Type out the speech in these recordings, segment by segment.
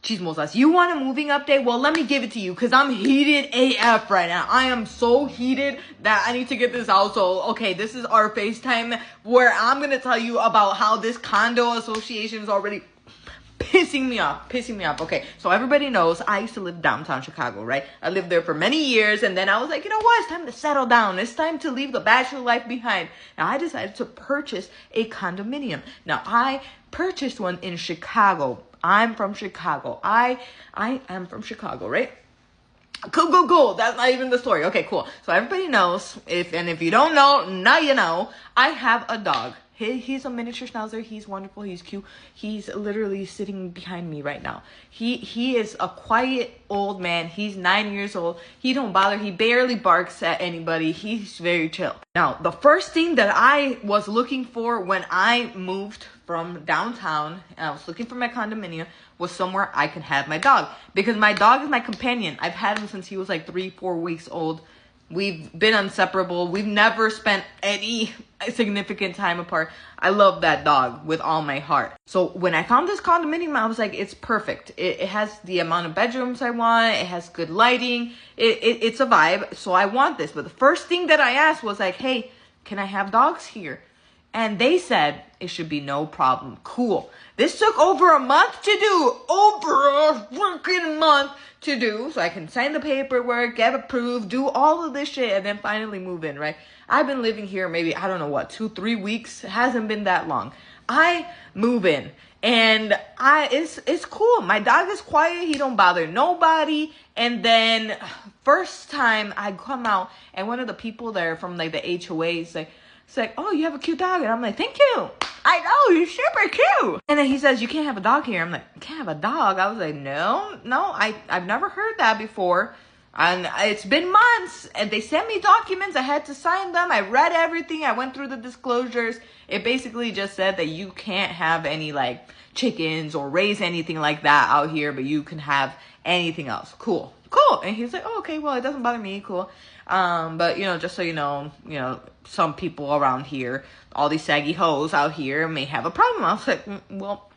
Chismosas, you want a moving update? Well, let me give it to you because I'm heated AF right now. I am so heated that I need to get this out. So, okay, this is our FaceTime where I'm going to tell you about how this condo association is already pissing me off. Okay, so everybody knows I used to live downtown Chicago, right? I lived there for many years, and then I was like, you know what? It's time to settle down. It's time to leave the bachelor life behind. Now, I decided to purchase a condominium. Now, I purchased one in Chicago. I'm from Chicago. I am from Chicago, right? Cool. That's not even the story. Okay, cool. So everybody knows, if you don't know, now you know, I have a dog. He's a miniature schnauzer. He's wonderful. He's cute. He's literally sitting behind me right now. He is a quiet old man. He's 9 years old. He don't bother. He barely barks at anybody. He's very chill. Now, the first thing that I was looking for when I moved from downtown, and I was looking for my condominium, was somewhere I can have my dog. Because my dog is my companion. I've had him since he was like 3-4 weeks old. We've been inseparable. We've never spent any significant time apart. I love that dog with all my heart. So when I found this condominium, I was like, it's perfect. It has the amount of bedrooms I want. It has good lighting. It's a vibe. So I want this. But the first thing that I asked was like, hey, can I have dogs here? And they said it should be no problem. Cool. This took over a month to do. Over a freaking month to do. So I can sign the paperwork, get approved, do all of this shit, and then finally move in, right? I've been living here maybe, I don't know what, 2-3 weeks. It hasn't been that long. I move in. And it's cool. My dog is quiet. He don't bother nobody. And then first time I come out, and one of the people there from like the HOA is like, it's like, oh, you have a cute dog. And I'm like, thank you. I know, you're super cute. And then he says, you can't have a dog here. I'm like, I can't have a dog. I was like, no, I've never heard that before. And it's been months. And they sent me documents. I had to sign them. I read everything. I went through the disclosures. It basically just said that you can't have any like chickens or raise anything like that out here, but you can have anything else. Cool. And he's like, oh, okay, well, it doesn't bother me. Cool. But just so you know, some people around here, all these saggy hoes out here may have a problem. I was like, well,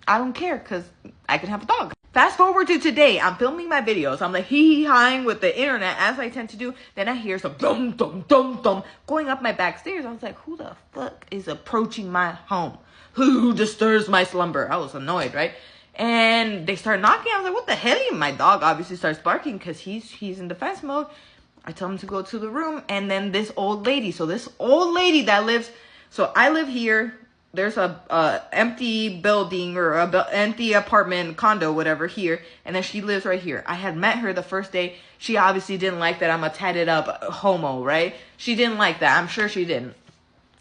I don't care because I can have a dog. Fast forward to today, I'm filming my videos. I'm like hee-haw-ing with the internet as I tend to do. Then I hear some dum dum dum dum going up my back stairs. I was like, who the fuck is approaching my home? Who disturbs my slumber? I was annoyed, right? And they start knocking. I was like, what the hell? My dog obviously starts barking because he's in defense mode. I tell him to go to the room, and then this old lady. So this old lady that lives, so I live here. There's a empty building or empty apartment, condo, whatever here, and then she lives right here. I had met her the first day. She obviously didn't like that I'm a tatted up homo, right? She didn't like that. I'm sure she didn't.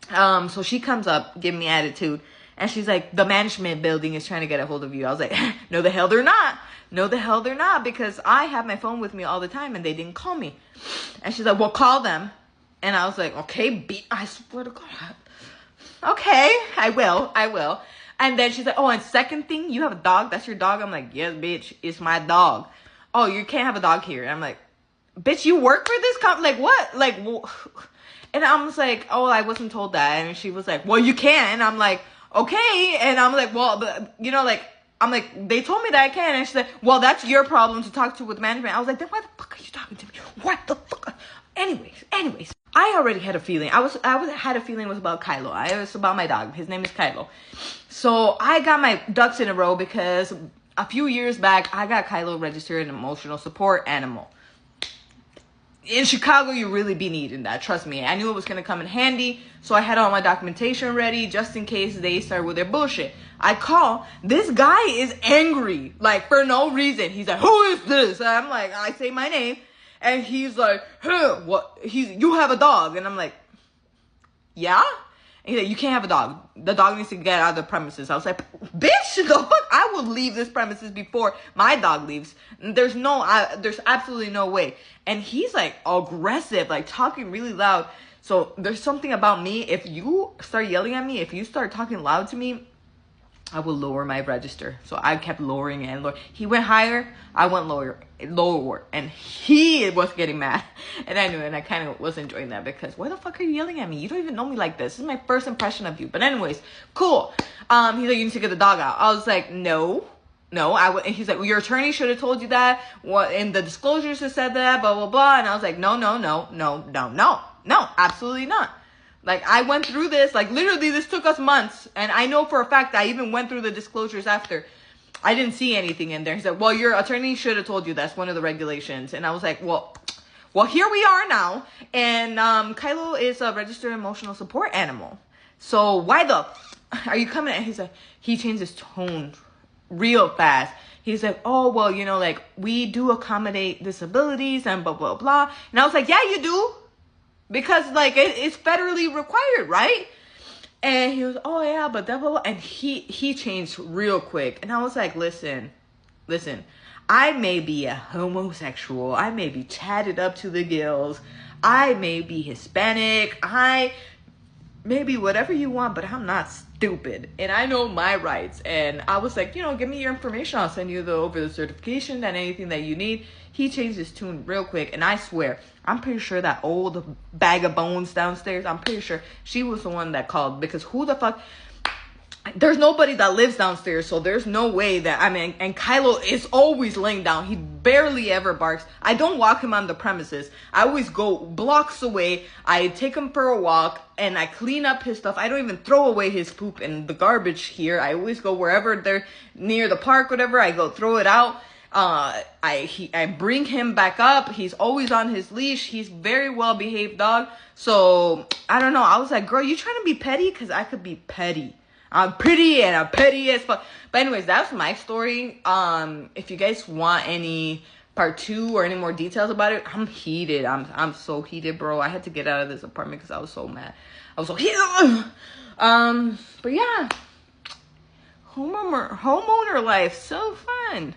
So she comes up, giving me attitude, and she's like, the management building is trying to get a hold of you. I was like, no, the hell they're not. No, the hell they're not, because I have my phone with me all the time, and they didn't call me. And she's like, well, call them. And I was like, okay, I swear to God. Okay, I will. And then she's like, oh, and second thing, you have a dog? That's your dog? I'm like, yes, bitch, it's my dog. Oh, you can't have a dog here. And I'm like, bitch, you work for this company? Like, what? Like, and I was like, oh, I wasn't told that. And she was like, well, you can. And I'm like, okay. And I'm like, well, but, I'm like, they told me that I can. And she's like, well, that's your problem to talk to with management. I was like, then why the fuck are you talking to me? What the fuck? Anyways. I already had a feeling. I had a feeling it was about Kylo. It was about my dog. His name is Kylo. So I got my ducks in a row because a few years back, I got Kylo registered an emotional support animal. In Chicago, you really be needing that. Trust me. I knew it was going to come in handy. So I had all my documentation ready just in case they start with their bullshit. I call. This guy is angry. Like, for no reason. He's like, who is this? And I'm like, I say my name. And he's like, huh, what? You have a dog. And I'm like, yeah? And he's like, you can't have a dog. The dog needs to get out of the premises. I was like, bitch, the fuck? I will leave this premises before my dog leaves. There's absolutely no way. And he's like aggressive, like talking really loud. So there's something about me. If you start yelling at me, if you start talking loud to me, I will lower my register. So I kept lowering and lowering. He went higher, I went lower, and he was getting mad. And I knew it, and I kind of was enjoying that because why the fuck are you yelling at me? You don't even know me like this. This is my first impression of you. But anyways, cool. He's like, you need to get the dog out. I was like, no, no, and he's like, well, your attorney should have told you that. What, and the disclosures have said that, blah, blah, blah. And I was like, no, absolutely not. Like, I went through this, like, literally this took us months. And I know for a fact I even went through the disclosures after. I didn't see anything in there. He said, well, your attorney should have told you that's one of the regulations. And I was like, well, here we are now. And Kylo is a registered emotional support animal. So why the are you coming at? He's like, he changed his tone real fast. He's like, oh, well, you know, like, we do accommodate disabilities and blah, blah, blah. And I was like, yeah, you do. Because, like, it's federally required, right? And he was, oh, yeah, but blah, blah, blah. And he changed real quick. And I was like, listen, I may be a homosexual. I may be tatted up to the gills. I may be Hispanic. I may be whatever you want, but I'm not stupid. And I know my rights. And I was like, you know, give me your information. I'll send you over the certification and anything that you need. He changed his tune real quick. And I swear, I'm pretty sure that old bag of bones downstairs, I'm pretty sure she was the one that called. Because who the fuck... There's nobody that lives downstairs, so there's no way that, I mean, and Kylo is always laying down. He barely ever barks. I don't walk him on the premises. I always go blocks away. I take him for a walk, and I clean up his stuff. I don't even throw away his poop in the garbage here. I always go wherever they're near the park, whatever. I go throw it out. I bring him back up. He's always on his leash. He's very well behaved dog. So, I don't know. I was like, girl, you trying to be petty? Because I could be petty. I'm pretty and I'm petty as fuck. But anyways, that's my story. If you guys want any part 2 or any more details about it, I'm heated. I'm so heated, bro. I had to get out of this apartment because I was so mad. I was so heated. But yeah, homeowner life, so fun.